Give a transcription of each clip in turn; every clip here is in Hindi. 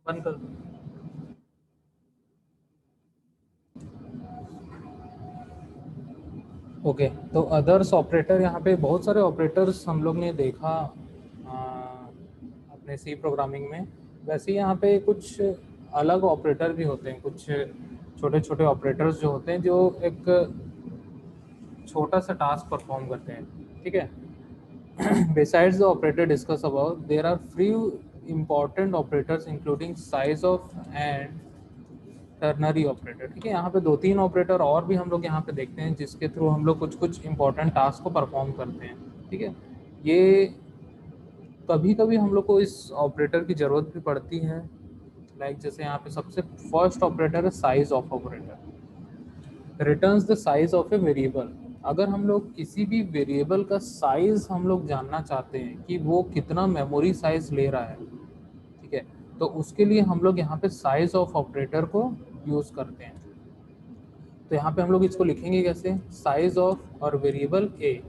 बंद कर दो। ओके, तो अदर्स ऑपरेटर, यहाँ पे बहुत सारे ऑपरेटर्स हम लोग ने देखा अपने सी प्रोग्रामिंग में। वैसे ही यहाँ पे कुछ अलग ऑपरेटर भी होते हैं, कुछ छोटे छोटे ऑपरेटर्स जो होते हैं जो एक छोटा सा टास्क परफॉर्म करते हैं। ठीक है। Besides the operator discussed above, there are few important operators including size of and ternary operator. ठीक है, यहाँ पे दो तीन ऑपरेटर और भी हम लोग यहाँ पे देखते हैं जिसके थ्रू हम लोग कुछ कुछ इंपॉर्टेंट टास्क को परफॉर्म करते हैं। ठीक है, ये कभी कभी हम लोग को इस ऑपरेटर की ज़रूरत भी पड़ती है। लाइक जैसे यहाँ पे सबसे फर्स्ट ऑपरेटर है size of operator, returns the size of a variable. अगर हम लोग किसी भी वेरिएबल का साइज हम लोग जानना चाहते हैं कि वो कितना मेमोरी साइज ले रहा है, ठीक है, तो उसके लिए हम लोग यहाँ पे साइज ऑफ ऑपरेटर को यूज़ करते हैं। तो यहाँ पे हम लोग इसको लिखेंगे कैसे, साइज ऑफ और वेरिएबल ए,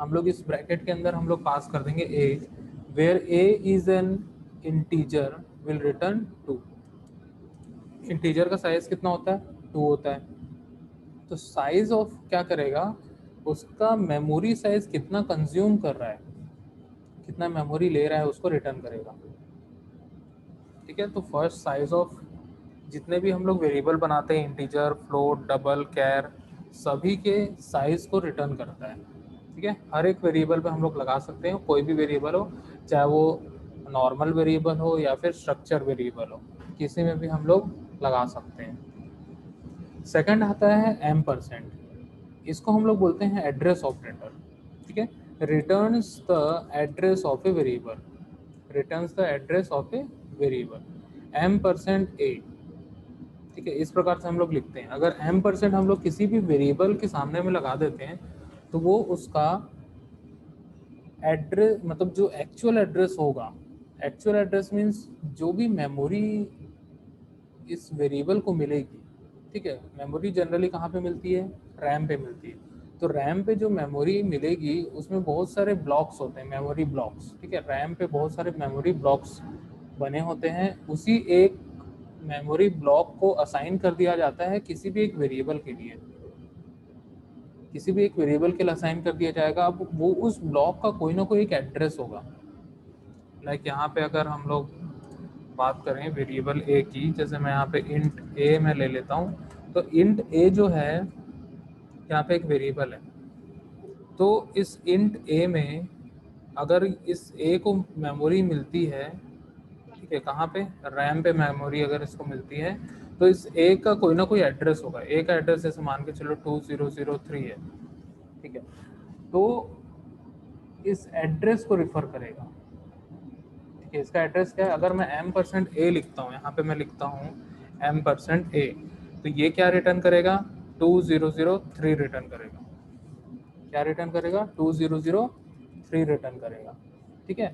हम लोग इस ब्रैकेट के अंदर हम लोग पास कर देंगे A, where A is an integer will return 2। Integer का साइज कितना होता है, 2 होता है। तो साइज ऑफ क्या करेगा, उसका मेमोरी साइज कितना कंज्यूम कर रहा है, कितना मेमोरी ले रहा है, उसको रिटर्न करेगा। ठीक है, तो फर्स्ट साइज ऑफ, जितने भी हम लोग वेरिएबल बनाते हैं, इंटीजर, फ्लोट, डबल, कैर, सभी के साइज को रिटर्न करता है। ठीक है, हर एक वेरिएबल पे हम लोग लगा सकते हैं, कोई भी वेरिएबल हो, चाहे वो नॉर्मल वेरिएबल हो या फिर स्ट्रक्चर वेरिएबल हो, किसी में भी हम लोग लगा सकते हैं। सेकंड आता है एम परसेंट, इसको हम लोग बोलते हैं एड्रेस ऑपरेटर। ठीक है, returns the address of a variable, returns the address of a variable M percent A. ठीक है, इस प्रकार से हम लोग लिखते हैं। अगर एम परसेंट हम लोग किसी भी वेरिएबल के सामने में लगा देते हैं तो वो उसका एड्रेस, मतलब जो एक्चुअल एड्रेस होगा, एक्चुअल एड्रेस मीन्स जो भी मेमोरी इस वेरिएबल को मिलेगी। ठीक है, मेमोरी जनरली कहाँ पे मिलती है, रैम पे मिलती है। तो रैम पे जो मेमोरी मिलेगी उसमें बहुत सारे ब्लॉक्स होते हैं, मेमोरी ब्लॉक्स। ठीक है, रैम पे बहुत सारे मेमोरी ब्लॉक्स बने होते हैं, उसी एक मेमोरी ब्लॉक को असाइन कर दिया जाता है किसी भी एक वेरिएबल के लिए, किसी भी एक वेरिएबल के लिए असाइन कर दिया जाएगा। अब वो उस ब्लॉक का कोई ना कोई एक एड्रेस होगा। लाइक यहाँ पे अगर हम लोग बात करें वेरिएबल ए की, जैसे मैं यहाँ पे इंट ए में ले लेता हूँ, तो इंट ए जो है यहाँ पे एक वेरिएबल है। तो इस इंट ए में अगर इस ए को मेमोरी मिलती है, ठीक है, कहाँ पे, रैम पे मेमोरी अगर इसको मिलती है, तो इस ए का कोई ना कोई एड्रेस होगा। ए का एड्रेस जैसे मान के चलो 2003 है। ठीक है, तो इस एड्रेस को रिफर करेगा। ठीक है, इसका एड्रेस क्या है, अगर मैं एम परसेंट ए लिखता हूँ, यहाँ पे मैं लिखता हूँ एम परसेंट ए, तो ये क्या रिटर्न करेगा, 2003 रिटर्न करेगा। क्या रिटर्न करेगा, 2003 रिटर्न करेगा। ठीक है,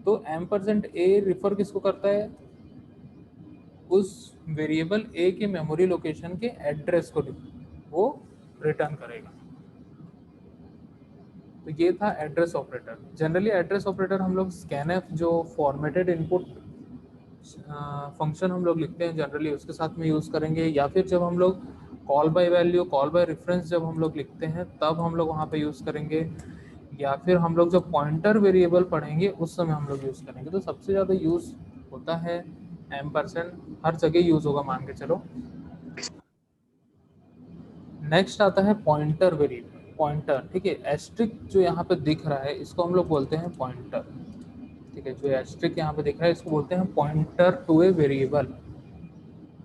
तो एम परसेंट ए रिफर किसको करता है, उस वेरिएबल ए के मेमोरी लोकेशन के एड्रेस को वो रिटर्न करेगा। तो ये था address operator. Generally address operator हम लोग स्कैनएफ, जो फॉर्मेटेड इनपुट फंक्शन हम लोग लिखते हैं जनरली, उसके साथ में यूज़ करेंगे, या फिर जब हम लोग call by value, call by reference जब हम लोग लिखते हैं तब हम लोग वहाँ पे यूज़ करेंगे, या फिर हम लोग जब पॉइंटर वेरिएबल पढ़ेंगे उस समय हम लोग यूज़ करेंगे। तो सबसे ज़्यादा यूज़ होता है एम परसेंट, हर जगह यूज़ होगा मान के चलो। नेक्स्ट आता है पॉइंटर वेरिएबल, पॉइंटर। ठीक है, एस्ट्रिक जो यहाँ पे दिख रहा है इसको हम लोग बोलते हैं पॉइंटर। ठीक है, जो एस्ट्रिक यहाँ पे दिख रहा है इसको बोलते हैं pointer to a variable.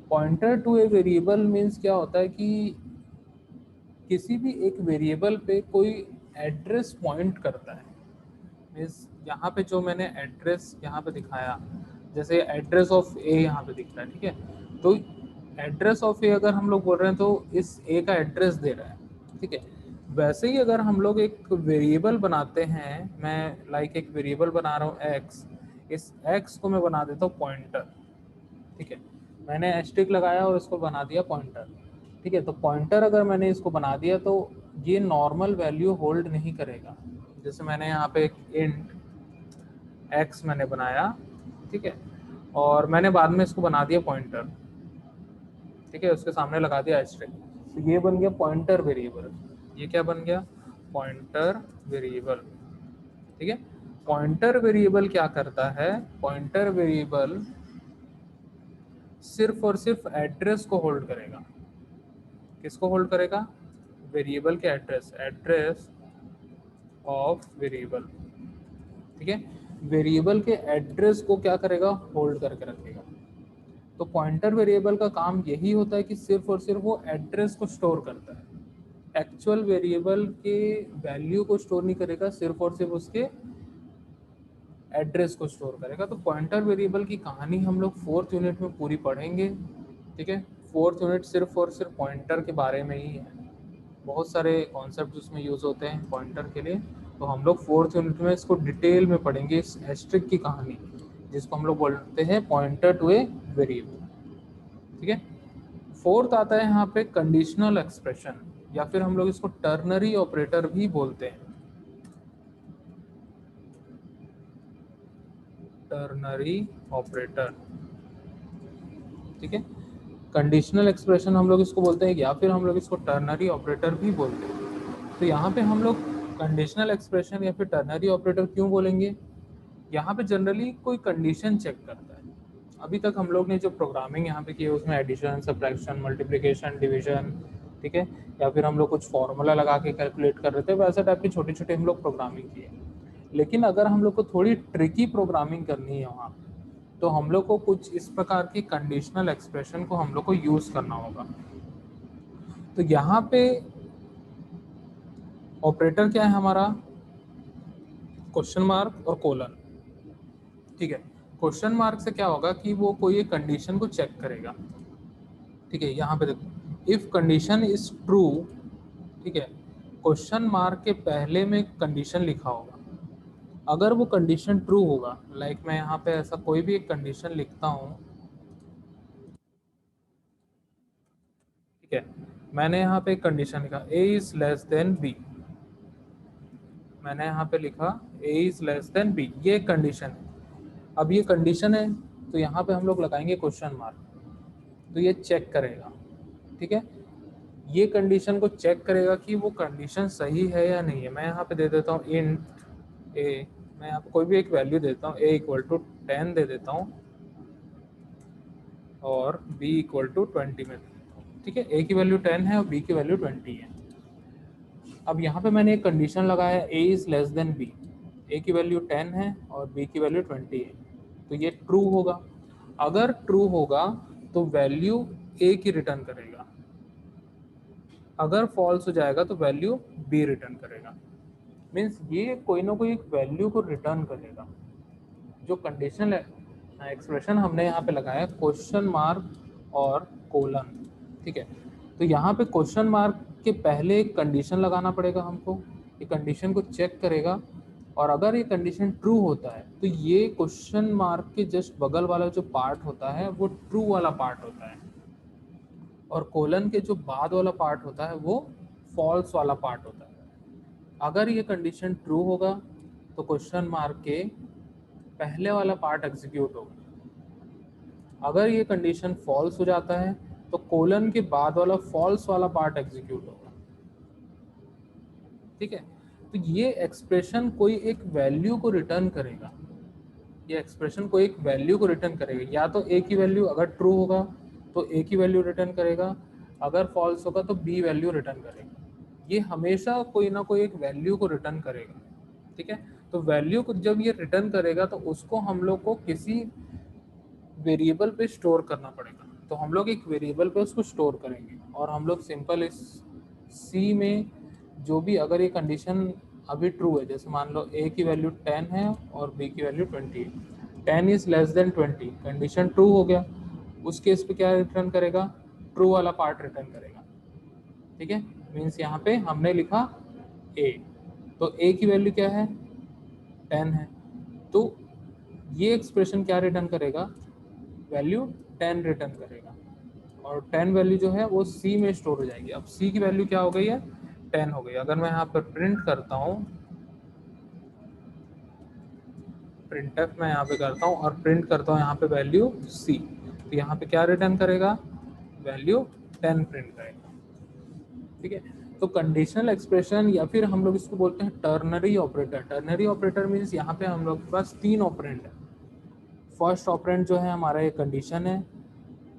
Pointer to a variable means क्या होता है कि किसी भी एक वेरिएबल पे कोई एड्रेस पॉइंट करता है। मीन्स यहाँ पे जो मैंने एड्रेस यहाँ पे दिखाया, जैसे एड्रेस ऑफ ए यहाँ पे दिख रहा है, ठीक है, तो एड्रेस ऑफ ए अगर हम लोग बोल रहे हैं तो इस ए का एड्रेस दे रहा है। ठीक है, वैसे ही अगर हम लोग एक वेरिएबल बनाते हैं, मैं लाइक एक वेरिएबल बना रहा हूँ एक्स, इस एक्स को मैं बना देता हूँ पॉइंटर। ठीक है, मैंने एस्ट्रिक लगाया और इसको बना दिया पॉइंटर। ठीक है, तो पॉइंटर अगर मैंने इसको बना दिया तो ये नॉर्मल वैल्यू होल्ड नहीं करेगा। जैसे मैंने यहाँ पे एक इंट एक्स मैंने बनाया, ठीक है, और मैंने बाद में इसको बना दिया पॉइंटर, ठीक है, उसके सामने लगा दिया एस्ट्रिक। तो ये बन गया पॉइंटर वेरिएबल। ये क्या बन गया? Pointer variable. ठीक है, पॉइंटर वेरिएबल क्या करता है? पॉइंटर वेरिएबल सिर्फ और सिर्फ एड्रेस को होल्ड करेगा। किसको होल्ड करेगा? वेरिएबल के एड्रेस, एड्रेस ऑफ वेरिएबल। ठीक है, वेरिएबल के एड्रेस को क्या करेगा? होल्ड करके रखेगा। तो पॉइंटर वेरिएबल का काम यही होता है कि सिर्फ और सिर्फ वो एड्रेस को स्टोर करता है। एक्चुअल वेरिएबल के वैल्यू को स्टोर नहीं करेगा, सिर्फ और सिर्फ उसके एड्रेस को स्टोर करेगा। तो पॉइंटर वेरिएबल की कहानी हम लोग 4th यूनिट में पूरी पढ़ेंगे। ठीक है, 4th यूनिट सिर्फ और सिर्फ पॉइंटर के बारे में ही है। बहुत सारे कॉन्सेप्ट उसमें यूज होते हैं पॉइंटर के लिए, तो हम लोग 4th यूनिट में इसको डिटेल में पढ़ेंगे, इस एस्ट्रिक की कहानी, जिसको हम लोग बोलते हैं पॉइंटर टू ए वेरिएबल। ठीक है, 4th आता है यहाँ पे कंडीशनल एक्सप्रेशन, या फिर हम लोग इसको टर्नरी ऑपरेटर भी बोलते हैं। टर्नरी ऑपरेटर, ठीक है, कंडीशनल एक्सप्रेशन हम लोग इसको बोलते हैं, या फिर हम लोग इसको टर्नरी ऑपरेटर भी बोलते हैं। तो यहाँ पे हम लोग कंडीशनल एक्सप्रेशन या फिर टर्नरी ऑपरेटर क्यों बोलेंगे? यहाँ पे जनरली कोई कंडीशन चेक करता है। अभी तक हम लोग ने जो प्रोग्रामिंग यहाँ पे की है उसमें एडिशन, सब्ट्रैक्शन, मल्टीप्लिकेशन, डिवीजन, ठीक है, या फिर हम लोग कुछ फॉर्मूला लगा के कैलकुलेट कर रहे थे, वैसे टाइप की छोटी छोटी हम लोग प्रोग्रामिंग की है। लेकिन अगर हम लोग को थोड़ी ट्रिकी प्रोग्रामिंग करनी है वहाँ, तो हम लोग को कुछ इस प्रकार की कंडीशनल एक्सप्रेशन को हम लोग को यूज करना होगा। तो यहाँ पे ऑपरेटर क्या है हमारा? क्वेश्चन मार्क और कोलन। ठीक है, क्वेश्चन मार्क से क्या होगा कि वो कोई एक कंडीशन को चेक करेगा। ठीक है, यहाँ पे देखो, इफ कंडीशन इज ट्रू, ठीक है, क्वेश्चन मार्क के पहले में कंडीशन लिखा होगा। अगर वो कंडीशन ट्रू होगा, लाइक मैं यहाँ पे ऐसा कोई भी एक कंडीशन लिखता हूँ, ठीक है, मैंने यहाँ पे एक कंडीशन लिखा a is less than b, मैंने यहाँ पे लिखा a is less than b, ये एक कंडीशन है। अब ये कंडीशन है, तो यहाँ पे हम लोग लगाएंगे क्वेश्चन मार्क, तो ये चेक करेगा। ठीक है, ये कंडीशन को चेक करेगा कि वो कंडीशन सही है या नहीं है। मैं यहाँ पे दे देता हूँ इंट a, मैं यहाँ पे कोई भी एक वैल्यू देता हूँ, a इक्वल टू 10 दे देता हूँ और b इक्वल टू 20 में। ठीक है, a की वैल्यू 10 है और b की वैल्यू 20 है। अब यहाँ पे मैंने एक कंडीशन लगाया a is less than b, a की वैल्यू 10 है और b की वैल्यू 20 है, तो ये ट्रू होगा। अगर ट्रू होगा तो वैल्यू a की रिटर्न करेगा, अगर फॉल्स हो जाएगा तो वैल्यू b रिटर्न करेगा। मीन्स ये कोई ना कोई एक वैल्यू को रिटर्न करेगा। जो कंडीशनल एक्सप्रेशन हमने यहाँ पे लगाया क्वेश्चन मार्क और कोलन, ठीक है, तो यहाँ पे क्वेश्चन मार्क के पहले एक कंडीशन लगाना पड़ेगा हमको, ये कंडीशन को चेक करेगा, और अगर ये कंडीशन ट्रू होता है तो ये क्वेश्चन मार्क के जस्ट बगल वाला जो पार्ट होता है वो ट्रू वाला पार्ट होता है, और कोलन के जो बाद वाला पार्ट होता है वो फॉल्स वाला पार्ट होता है। अगर ये कंडीशन ट्रू होगा तो क्वेश्चन मार्क के पहले वाला पार्ट एग्जीक्यूट होगा। अगर ये कंडीशन फॉल्स हो जाता है तो कोलन के बाद वाला फॉल्स वाला पार्ट एग्जीक्यूट होगा। ठीक है, तो ये एक्सप्रेशन कोई एक वैल्यू को रिटर्न करेगा, ये एक्सप्रेशन को एक वैल्यू को रिटर्न करेगा। या तो a की वैल्यू अगर ट्रू होगा तो a की वैल्यू रिटर्न करेगा, अगर फॉल्स होगा तो b वैल्यू रिटर्न करेगा। ये हमेशा कोई ना कोई एक वैल्यू को रिटर्न करेगा। ठीक है, तो वैल्यू को जब ये रिटर्न करेगा तो उसको हम लोग को किसी वेरिएबल पे स्टोर करना पड़ेगा। तो हम लोग एक वेरिएबल पे उसको स्टोर करेंगे, और हम लोग सिंपल इस सी में जो भी, अगर ये कंडीशन अभी ट्रू है, जैसे मान लो a की वैल्यू 10 है और b की वैल्यू 20 है, 10 is less than 20, condition true हो गया, उस केस पे क्या रिटर्न करेगा? ट्रू वाला पार्ट रिटर्न करेगा। ठीक है, मीन्स यहाँ पे हमने लिखा a, तो a की वैल्यू क्या है? 10 है, तो ये एक्सप्रेशन क्या रिटर्न करेगा? वैल्यू 10 रिटर्न करेगा, और 10 वैल्यू जो है वो C में स्टोर हो जाएगी। अब C की वैल्यू क्या हो गई है? 10 हो गई। अगर मैं यहाँ पर प्रिंट करता हूँ printf मैं यहाँ पे करता हूँ और प्रिंट करता हूँ यहाँ पे वैल्यू c, तो यहाँ पे क्या रिटर्न करेगा, वैल्यू 10 प्रिंट करेगा। ठीक है, तो कंडीशनल एक्सप्रेशन या फिर हम लोग इसको बोलते हैं ternary operator. Ternary operator means यहाँ पे हम लोग के पास 3 ऑपरेंड है। फर्स्ट ऑपरेंड जो है हमारा ये कंडीशन है,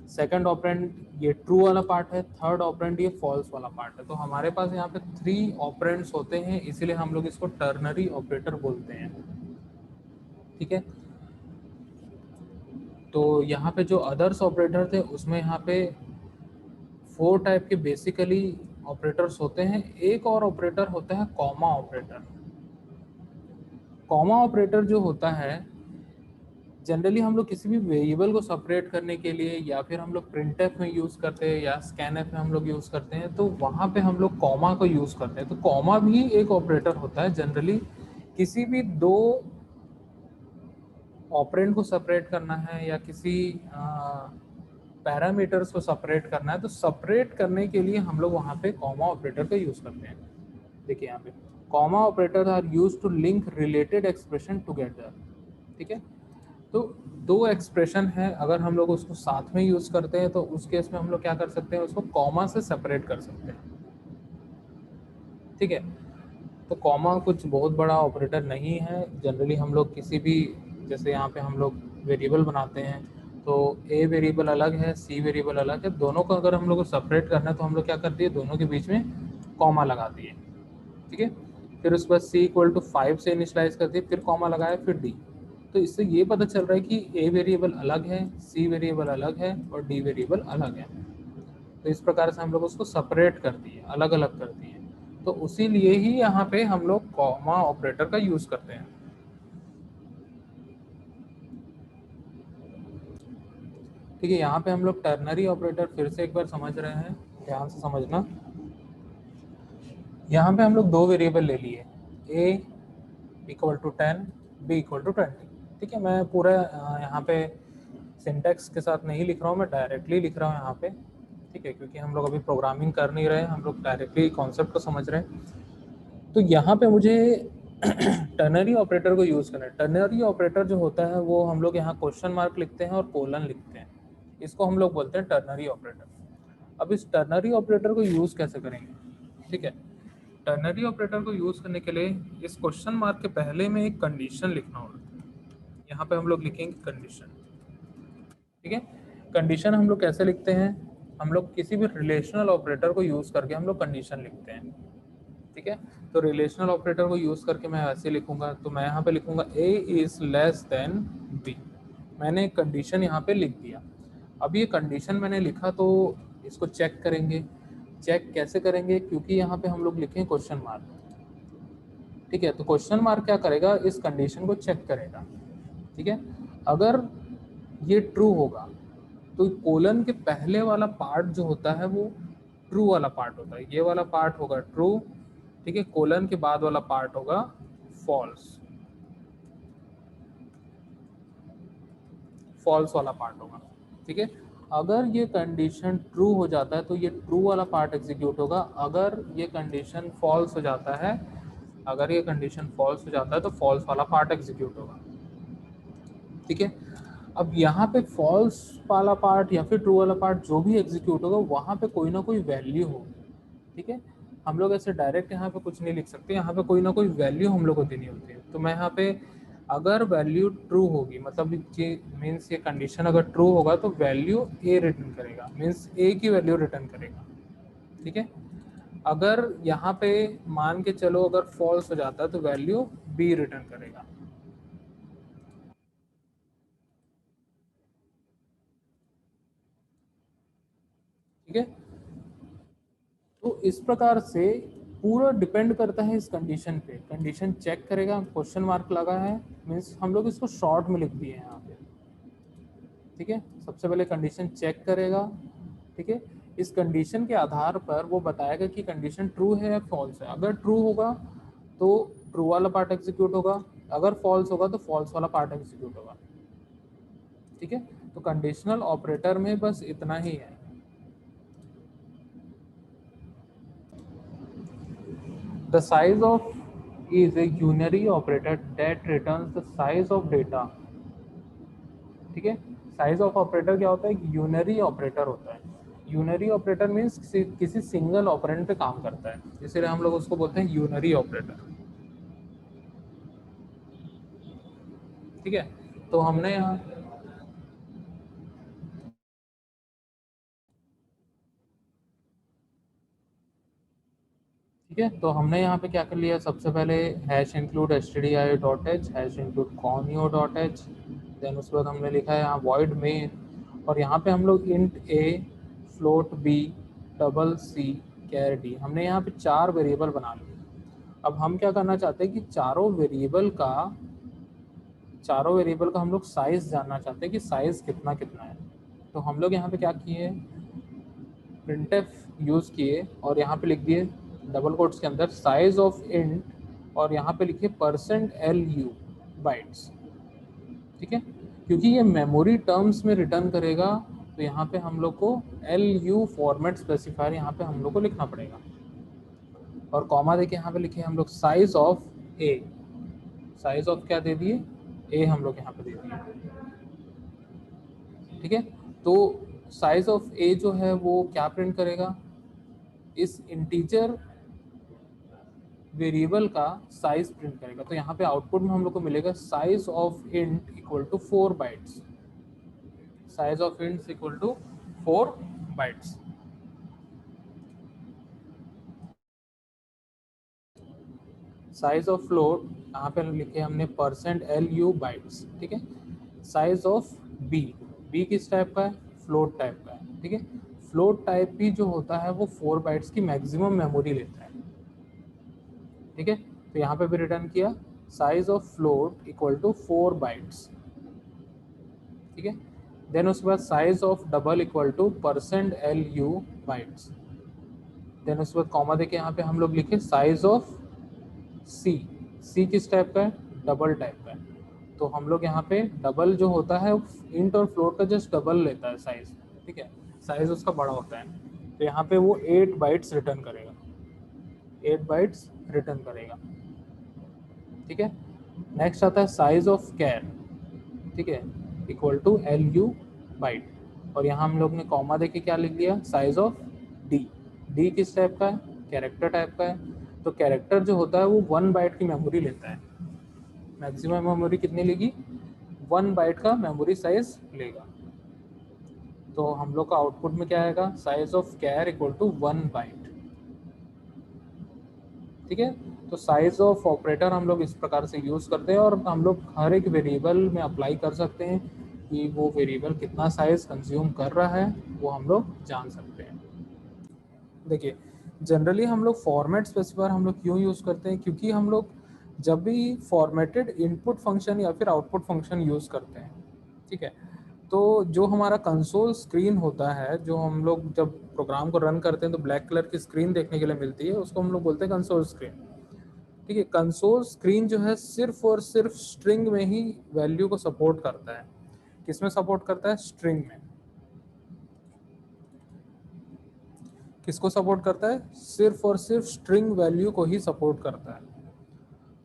सेकंड ऑपरेंड ये ट्रू वाला पार्ट है, थर्ड ऑपरेंड ये फॉल्स वाला पार्ट है। तो हमारे पास यहाँ पे 3 ऑपरेंड्स होते हैं, इसीलिए हम लोग इसको टर्नरी ऑपरेटर बोलते हैं। ठीक है, तो यहाँ पे जो अदर्स ऑपरेटर थे उसमें यहाँ पे 4 टाइप के बेसिकली ऑपरेटर्स होते हैं। एक और ऑपरेटर होता है कॉमा ऑपरेटर। कॉमा ऑपरेटर जो होता है, जनरली हम लोग किसी भी वेरिएबल को सेपरेट करने के लिए या फिर हम लोग प्रिंटफ में यूज़ करते हैं या स्कैनफ में हम लोग यूज़ करते हैं, तो वहाँ पे हम लोग कॉमा को यूज़ करते हैं। तो कॉमा भी एक ऑपरेटर होता है। जनरली किसी भी 2 ऑपरेंड को सेपरेट करना है या किसी पैरामीटर्स को सेपरेट करना है, तो सेपरेट करने के लिए हम लोग वहाँ पे कॉमा ऑपरेटर का यूज़ करते हैं। देखिए यहाँ पे comma operator are use to link related expression together. ठीक है, तो 2 एक्सप्रेशन है, अगर हम लोग उसको साथ में यूज़ करते हैं तो उस केस में हम लोग क्या कर सकते हैं, उसको कॉमा से सेपरेट कर सकते हैं। ठीक है, तो कॉमा कुछ बहुत बड़ा ऑपरेटर नहीं है। जनरली हम लोग किसी भी, जैसे यहाँ पे हम लोग वेरिएबल बनाते हैं तो ए वेरिएबल अलग है, सी वेरिएबल अलग है, दोनों को अगर हम लोग को सेपरेट करना है तो हम लोग क्या कर दिए, दोनों के बीच में कॉमा लगा दिए। ठीक है, फिर उसके बाद c इक्वल टू 5 से इनिशलाइज कर दिए, फिर कॉमा लगाया, फिर d। तो इससे ये पता चल रहा है कि a वेरिएबल अलग है, c वेरिएबल अलग है और d वेरिएबल अलग है। तो इस प्रकार से हम लोग उसको सेपरेट कर दिए, अलग अलग कर दिए। तो उसी लिए ही यहाँ पे हम लोग कॉमा ऑपरेटर का यूज करते हैं। ठीक है, यहाँ पे हम लोग टर्नरी ऑपरेटर फिर से एक बार समझ रहे हैं, ध्यान से समझना। यहाँ पे हम लोग 2 वेरिएबल ले लिए, a equal to 10, b equal to 20। ठीक है, मैं पूरा यहाँ पे सिंटैक्स के साथ नहीं लिख रहा हूँ, मैं डायरेक्टली लिख रहा हूँ यहाँ पे। ठीक है, क्योंकि हम लोग अभी प्रोग्रामिंग कर नहीं रहे, हम लोग डायरेक्टली कॉन्सेप्ट को समझ रहे हैं। तो यहाँ पे मुझे टर्नरी ऑपरेटर को यूज़ करना है। टर्नरी ऑपरेटर जो होता है वो हम लोग यहाँ क्वेश्चन मार्क लिखते हैं और कोलन लिखते हैं, इसको हम लोग बोलते हैं टर्नरी ऑपरेटर। अब इस टर्नरी ऑपरेटर को यूज़ कैसे करेंगे? ठीक है, टर्नरी ऑपरेटर को यूज़ करने के लिए इस क्वेश्चन मार्क के पहले में एक कंडीशन लिखना होगा। यहाँ पे हम लोग लिखेंगे कंडीशन। ठीक है, कंडीशन हम लोग कैसे लिखते हैं, हम लोग किसी भी रिलेशनल ऑपरेटर को यूज़ करके हम लोग कंडीशन लिखते हैं। ठीक है, तो रिलेशनल ऑपरेटर को यूज़ करके मैं ऐसे लिखूंगा, तो मैं यहाँ पे लिखूंगा a is less than b। मैंने एक कंडीशन यहाँ पे लिख दिया। अब ये कंडीशन मैंने लिखा तो इसको चेक करेंगे। चेक कैसे करेंगे, क्योंकि यहाँ पे हम लोग लिखें क्वेश्चन मार्क। ठीक है, तो क्वेश्चन मार्क क्या करेगा, इस कंडीशन को चेक करेगा। ठीक है, अगर ये ट्रू होगा तो कोलन के पहले वाला पार्ट जो होता है वो ट्रू वाला पार्ट होता है, ये वाला पार्ट होगा ट्रू। ठीक है, कोलन के बाद वाला पार्ट होगा फॉल्स, फॉल्स वाला पार्ट होगा। ठीक है, अगर ये कंडीशन ट्रू हो जाता है तो ये ट्रू वाला पार्ट एग्जीक्यूट होगा। अगर ये कंडीशन फॉल्स हो जाता है, अगर ये कंडीशन फॉल्स हो जाता है तो फॉल्स वाला पार्ट एग्जीक्यूट होगा। ठीक है, अब यहाँ पे फॉल्स वाला पार्ट या फिर ट्रू वाला पार्ट जो भी एग्जीक्यूट होगा वहाँ पे कोई ना कोई वैल्यू होगी। ठीक है, हम लोग ऐसे डायरेक्ट यहाँ पे कुछ नहीं लिख सकते, यहाँ पे कोई ना कोई वैल्यू हम लोग को देनी होती है। तो मैं यहाँ पे अगर वैल्यू ट्रू होगी, मतलब मीन्स ये कंडीशन अगर ट्रू होगा तो वैल्यू ए रिटर्न करेगा, मीन्स ए की वैल्यू रिटर्न करेगा। ठीक है, अगर यहाँ पे मान के चलो अगर फॉल्स हो जाता है तो वैल्यू बी रिटर्न करेगा। ठीक है, तो इस प्रकार से पूरा डिपेंड करता है इस कंडीशन पे। कंडीशन चेक करेगा, क्वेश्चन मार्क लगा है, मीन्स हम लोग इसको शॉर्ट में लिख दिए हैं यहाँ पे। ठीक है, सबसे पहले कंडीशन चेक करेगा। ठीक है, इस कंडीशन के आधार पर वो बताएगा कि कंडीशन ट्रू है या फॉल्स है। अगर ट्रू होगा तो ट्रू वाला पार्ट एग्जीक्यूट होगा, अगर फॉल्स होगा तो फॉल्स वाला पार्ट एग्जीक्यूट होगा। ठीक है, तो कंडीशनल ऑपरेटर में बस इतना ही है। The size of is a unary operator that returns the size of data। ठीक है, साइज ऑफ ऑपरेटर क्या होता है? यूनरी ऑपरेटर होता है। यूनरी ऑपरेटर मीन्स किसी सिंगल ऑपरेंड पे काम करता है, इसीलिए हम लोग उसको बोलते हैं यूनरी ऑपरेटर। ठीक है, तो हमने यहाँ ठीक है, तो हमने यहाँ पे क्या कर लिया, सबसे पहले hash include stdi dot H, hash include conio dot H, then उसके बाद हमने लिखा है यहाँ void main, और यहाँ पे हम लोग int a, float b, double c, char d, हमने यहाँ पे 4 वेरिएबल बना लिए। अब हम क्या करना चाहते हैं कि चारों वेरिएबल का हम लोग साइज जानना चाहते हैं कि साइज कितना कितना है। तो हम लोग यहाँ पे क्या किए, printf यूज़ किए और यहाँ पे लिख दिए डबल कोट्स के अंदर साइज ऑफ इंट, और यहाँ पे लिखिए %lu बाइट्स। ठीक है, क्योंकि ये मेमोरी टर्म्स में रिटर्न करेगा, तो यहाँ पे हम लोग को lu फॉर्मेट स्पेसिफायर यहाँ पे हम लोग को लिखना पड़ेगा, और कॉमा देके यहाँ पे लिखे हम लोग size of A. Size of क्या दे दिए? ए हम लोग यहाँ पे दे दिए। ठीक है, तो साइज ऑफ ए जो है वो क्या प्रिंट करेगा? इस इंटीजर वेरिएबल का साइज प्रिंट करेगा। तो यहाँ पे आउटपुट में हम लोग को मिलेगा size of int equal to 4 bytes. Size of int equal to 4 bytes. Size of float यहाँ पे लिखे हमने %lu बाइट्स। ठीक है, साइज ऑफ बी, बी किस टाइप का है? फ्लोट टाइप का है। ठीक है, फ्लोट टाइप भी जो होता है वो 4 बाइट्स की मैक्सिमम मेमोरी लेता है। ठीक है, तो यहाँ पे भी रिटर्न किया size of float equal to 4 bytes. ठीक है, देन उसके बाद size of double equal to %lu bytes. Then उसके बाद कॉमा देके यहाँ पे हम लोग लिखे साइज ऑफ सी, सी किस टाइप का है? डबल टाइप का है। तो हम लोग यहाँ पे डबल जो होता है इंट और फ्लोट का जस्ट डबल लेता है साइज। ठीक है, साइज उसका बड़ा होता है, तो यहाँ पे वो 8 बाइट्स रिटर्न करेगा, 8 बाइट्स रिटर्न करेगा। ठीक है, नेक्स्ट आता है साइज ऑफ कैर। ठीक है, इक्वल टू lu बाइट, और यहाँ हम लोग ने कॉमा देके क्या लिख दिया? Size of D. डी किस टाइप का है? कैरेक्टर टाइप का है। तो कैरेक्टर जो होता है वो 1 बाइट की मेमोरी लेता है। मैक्सिमम मेमोरी कितनी लेगी? 1 बाइट का मेमोरी साइज लेगा। तो हम लोग का आउटपुट में क्या आएगा? Size of char equal to 1 byte. ठीक है, तो साइज ऑफ ऑपरेटर हम लोग इस प्रकार से यूज़ करते हैं, और हम लोग हर एक वेरिएबल में अप्लाई कर सकते हैं कि वो वेरिएबल कितना साइज कंज्यूम कर रहा है, वो हम लोग जान सकते हैं। देखिए, जनरली हम लोग फॉर्मेट स्पेसिफायर हम लोग क्यों यूज़ करते हैं? क्योंकि हम लोग जब भी फॉर्मेटेड इनपुट फंक्शन या फिर आउटपुट फंक्शन यूज़ करते हैं, ठीक है, तो जो हमारा कंसोल स्क्रीन होता है, जो हम लोग जब प्रोग्राम को रन करते हैं तो ब्लैक कलर की स्क्रीन देखने के लिए मिलती है, उसको हम लोग बोलते हैं कंसोल स्क्रीन। ठीक है, कंसोल स्क्रीन जो है सिर्फ और सिर्फ स्ट्रिंग में ही वैल्यू को सपोर्ट करता है। किसमें सपोर्ट करता है? स्ट्रिंग में। किसको सपोर्ट करता है? सिर्फ और सिर्फ स्ट्रिंग वैल्यू को ही सपोर्ट करता है।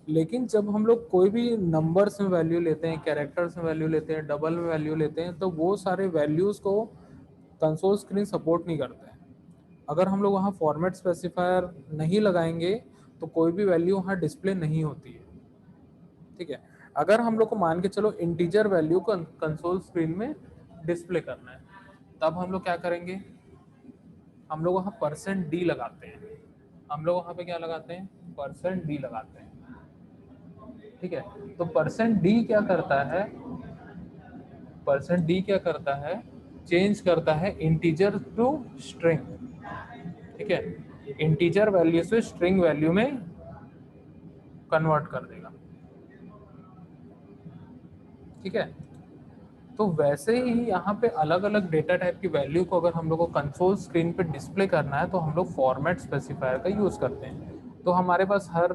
लेकिन जब हम लोग कोई भी नंबर्स में वैल्यू लेते हैं, कैरेक्टर्स में वैल्यू लेते हैं, डबल में वैल्यू लेते हैं, तो वो सारे वैल्यूज़ को कंसोल स्क्रीन सपोर्ट नहीं करता है। अगर हम लोग वहाँ फॉर्मेट स्पेसिफायर नहीं लगाएंगे तो कोई भी वैल्यू वहाँ डिस्प्ले नहीं होती है। ठीक है, अगर हम लोग को मान के चलो इंटीजर वैल्यू को कंसोल स्क्रीन में डिस्प्ले करना है, तब हम लोग क्या करेंगे? हम लोग वहाँ %d लगाते हैं। हम लोग वहाँ पे क्या लगाते हैं? %d लगाते हैं। ठीक है, तो %d क्या करता है? %d क्या करता है? चेंज करता है इंटीजर टू स्ट्रिंग। ठीक है, इंटीजर वैल्यू से स्ट्रिंग वैल्यू में कन्वर्ट कर देगा। ठीक है, तो वैसे ही यहाँ पे अलग अलग डेटा टाइप की वैल्यू को अगर हम लोग को कंसोल स्क्रीन पे डिस्प्ले करना है, तो हम लोग फॉर्मेट स्पेसिफायर का यूज़ करते हैं। तो हमारे पास हर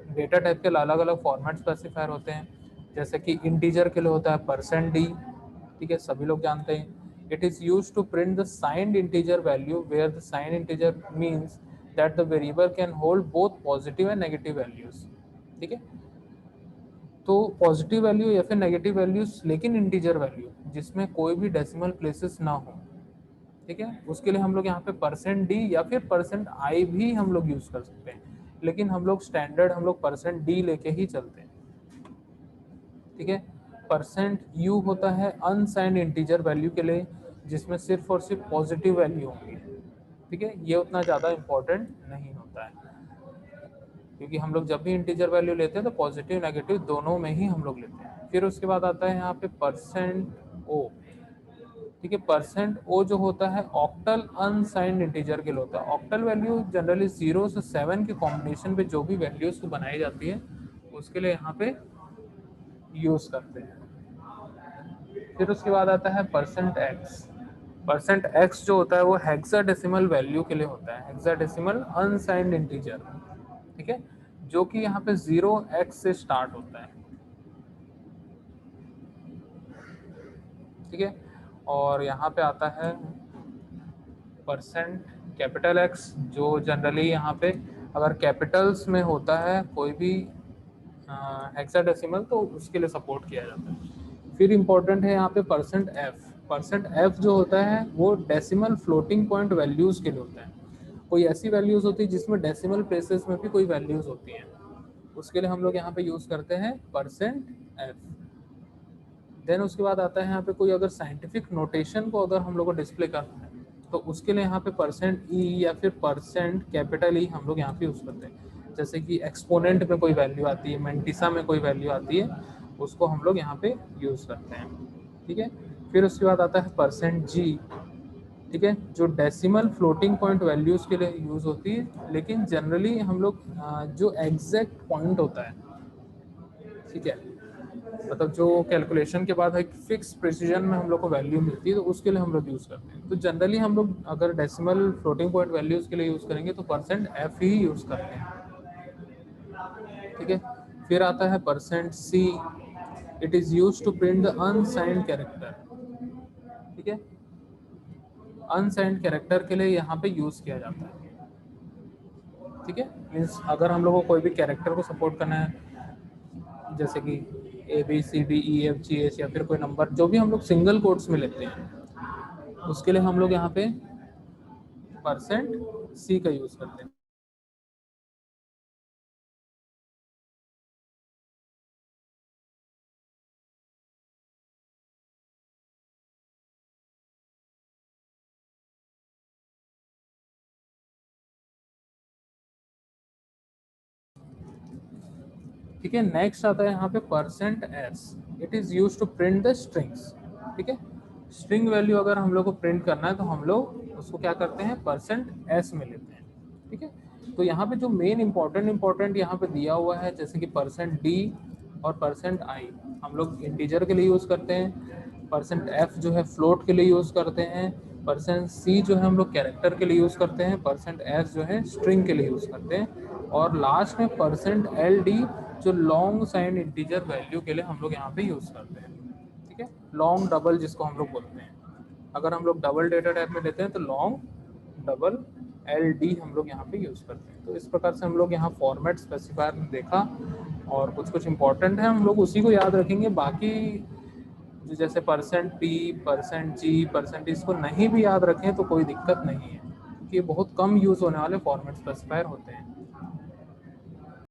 डेटा टाइप के अलग अलग फॉर्मेट स्पेसिफायर होते हैं। जैसे कि इंटीजर के लिए होता है %d। ठीक है, सभी लोग जानते हैं। It is use to print the signed integer value where the signed integer means that the variable can hold both positive and negative values. ठीक है, तो पॉजिटिव वैल्यू या फिर नेगेटिव वैल्यूज लेकिन इंटीजर वैल्यू जिसमें कोई भी डेसिमल प्लेसेस ना हो। ठीक है, उसके लिए हम लोग यहाँ पे %d या फिर %i भी हम लोग यूज कर सकते हैं, लेकिन हम लोग स्टैंडर्ड हम लोग %d लेके ही चलते हैं। ठीक है, %u होता है अनसाइंड इंटीजर वैल्यू के लिए जिसमें सिर्फ और सिर्फ पॉजिटिव वैल्यू होंगी। ठीक है, ये उतना ज़्यादा इम्पोर्टेंट नहीं होता है क्योंकि हम लोग जब भी इंटीजर वैल्यू लेते हैं तो पॉजिटिव नेगेटिव दोनों में ही हम लोग लेते हैं। फिर उसके बाद आता है यहाँ पे %o। ठीक है, %o जो होता है ऑक्टल अनसाइंड इंटीजर के लिए होता है। ऑक्टल वैल्यू जनरली 0 से 7 के कॉम्बिनेशन पे जो भी वैल्यूज को बनाई जाती है उसके लिए यहाँ पे यूज करते हैं। फिर उसके बाद आता है %x। %x जो होता है वो हेक्साडेसिमल वैल्यू के लिए होता है, हेक्साडेसिमल अनसाइंड इंटीजर। ठीक है, जो कि यहाँ पे 0x से स्टार्ट होता है। ठीक है, और यहाँ पे आता है %X जो जनरली यहाँ पे अगर कैपिटल्स में होता है कोई भी हेक्साडेसिमल तो उसके लिए सपोर्ट किया जाता है। फिर इम्पोर्टेंट है यहाँ पे %f। %f जो होता है वो डेसिमल फ्लोटिंग पॉइंट वैल्यूज के लिए होता है। कोई ऐसी वैल्यूज होती है जिसमें डेसिमल प्लेसेस में भी कोई वैल्यूज होती हैं, उसके लिए हम लोग यहाँ पे यूज करते हैं %f। देन उसके बाद आता है यहाँ पे कोई अगर साइंटिफिक नोटेशन को अगर हम लोग को डिस्प्ले करना है तो उसके लिए यहाँ पे %e या फिर %E हम लोग यहाँ पे यूज करते हैं। जैसे कि एक्सपोनेंट में कोई वैल्यू आती है, मेंटिसा में कोई वैल्यू आती है, उसको हम लोग यहाँ पे यूज करते हैं। ठीक है, फिर उसके बाद आता है %g। ठीक है, जो डेसिमल फ्लोटिंग पॉइंट वैल्यूज के लिए यूज होती है, लेकिन जनरली हम लोग जो एग्जैक्ट पॉइंट होता है, ठीक है, मतलब जो कैलकुलेशन के बाद एक फिक्स प्रिसीजन में हम लोग को वैल्यू मिलती है तो उसके लिए हम लोग यूज़ करते हैं। तो जनरली हम लोग अगर डेसिमल फ्लोटिंग पॉइंट वैल्यूज़ के लिए यूज़ करेंगे तो %f ही यूज़ करते हैं। ठीक है, फिर आता है %c। It is use to print the unsigned character. ठीक है, अनसाइंड कैरेक्टर के लिए यहाँ पे यूज़ किया जाता है। ठीक है, मीन्स अगर हम लोग को कोई भी कैरेक्टर को सपोर्ट करना है जैसे कि ABCDEFGH या फिर कोई नंबर जो भी हम लोग सिंगल कोट्स में लेते हैं उसके लिए हम लोग यहाँ पे %c का यूज करते हैं। ठीक है, नेक्स्ट आता है यहाँ पे %s। It is use to print the strings. ठीक है, स्ट्रिंग वैल्यू अगर हम लोग को प्रिंट करना है तो हम लोग उसको क्या करते हैं %s में लेते हैं। ठीक है, तो यहाँ पे जो मेन इंपॉर्टेंट यहाँ पे दिया हुआ है जैसे कि %d और %i हम लोग इंटीजर के लिए यूज़ करते हैं, %f जो है फ्लोट के लिए यूज़ करते हैं, %c जो है हम लोग कैरेक्टर के लिए यूज़ करते हैं, %s जो है स्ट्रिंग के लिए यूज़ करते हैं, और लास्ट में %ld जो लॉन्ग साइंड इंटीजर वैल्यू के लिए हम लोग यहाँ पे यूज़ करते हैं। ठीक है, लॉन्ग डबल जिसको हम लोग बोलते हैं, अगर हम लोग डबल डेटा टाइप में लेते हैं तो लॉन्ग डबल LD हम लोग यहाँ पे यूज़ करते हैं। तो इस प्रकार से हम लोग यहाँ फॉर्मेट स्पेसिफायर में देखा और कुछ कुछ इंपॉर्टेंट है हम लोग उसी को याद रखेंगे। बाकी जो जैसे %p %g % इसको नहीं भी याद रखें तो कोई दिक्कत नहीं है क्योंकि ये बहुत कम यूज़ होने वाले फॉर्मेट स्पेसिफायर होते हैं।